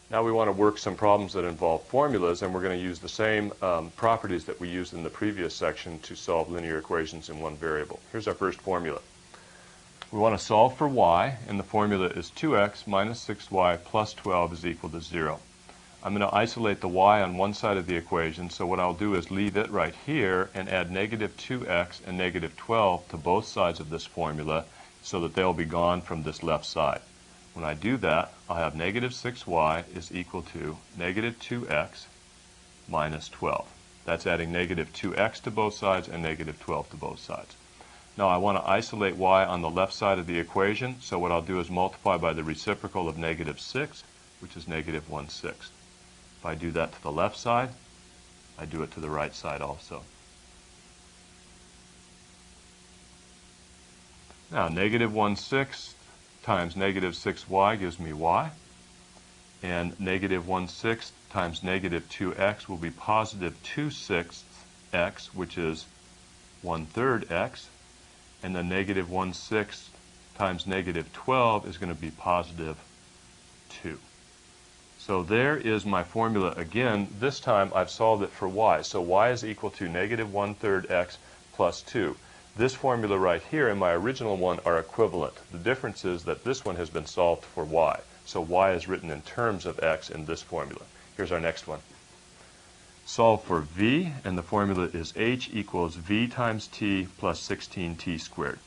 Now we want to work some problems that involve formulas, and we're going to use the same properties that we used in the previous section to solve linear equations in one variable. Here's our first formula. We want to solve for y, and the formula is 2x minus 6y plus 12 is equal to 0. I'm going to isolate the y on one side of the equation, so what I'll do is leave it right here and add negative 2x and negative 12 to both sides of this formula so that they'll be gone from this left side. When I do that, I'll have negative 6y is equal to negative 2x minus 12. That's adding negative 2x to both sides and negative 12 to both sides. Now I want to isolate y on the left side of the equation, so what I'll do is multiply by the reciprocal of negative 6, which is negative 1/6. If I do that to the left side, I do it to the right side also. Now negative 1/6 times negative 6y gives me y, and negative 1/6 times negative 2x will be positive 2/6 x, which is 1/3 x, and then negative 1/6 times negative 12 is going to be positive 2. So there is my formula again. This time I've solved it for y. So y is equal to negative 1/3 x plus 2. This formula right here and my original one are equivalent. The difference is that this one has been solved for y. So y is written in terms of x in this formula. Here's our next one. Solve for v, and the formula is h equals v times t plus 16t squared.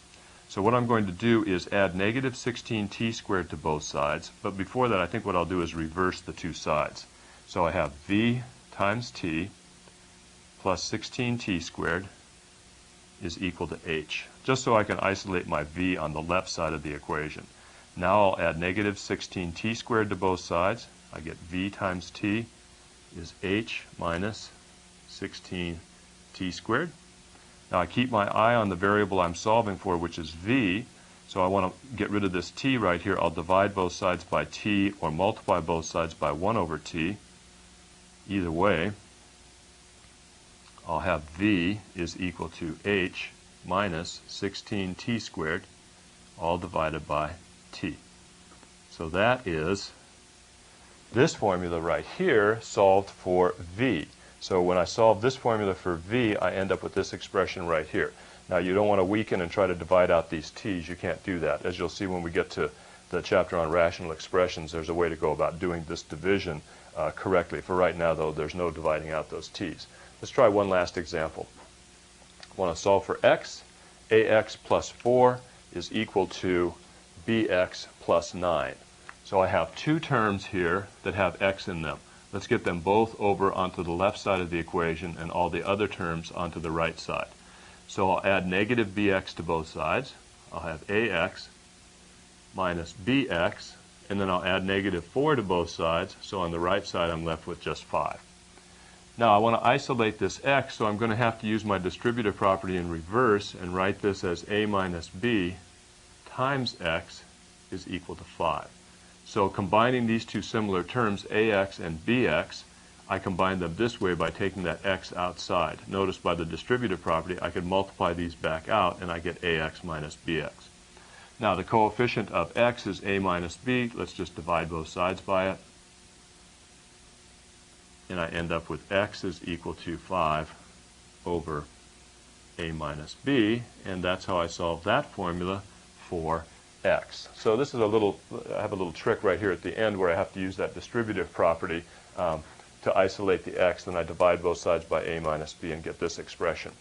So what I'm going to do is add negative 16t squared to both sides, but before that I think what I'll do is reverse the two sides. So I have v times t plus 16t squared is equal to h, just so I can isolate my v on the left side of the equation. Now I'll add negative 16t squared to both sides. I get v times t is h minus 16t squared. Now I keep my eye on the variable I'm solving for, which is v, so I want to get rid of this t right here. I'll divide both sides by t or multiply both sides by 1 over t. Either way, I'll have v is equal to h minus 16t squared, all divided by t. So that is this formula right here solved for v. So when I solve this formula for v, I end up with this expression right here. Now you don't want to weaken and try to divide out these t's. You can't do that. As you'll see when we get to the chapter on rational expressions, there's a way to go about doing this division correctly. For right now, though, there's no dividing out those t's. Let's try one last example. I want to solve for x. Ax plus 4 is equal to bx plus 9. So I have two terms here that have x in them. Let's get them both over onto the left side of the equation and all the other terms onto the right side. So I'll add negative bx to both sides. I'll have ax minus bx, and then I'll add negative 4 to both sides. So on the right side I'm left with just 5. Now I want to isolate this x, so I'm going to have to use my distributive property in reverse and write this as a minus b times x is equal to 5. So combining these two similar terms, ax and bx, I combine them this way by taking that x outside. Notice by the distributive property I could multiply these back out and I get ax minus bx. Now the coefficient of x is a minus b. Let's just divide both sides by it. And I end up with x is equal to 5 over a minus b, and that's how I solve that formula for x. So this is I have a little trick right here at the end where I have to use that distributive property to isolate the x, then I divide both sides by a minus b and get this expression.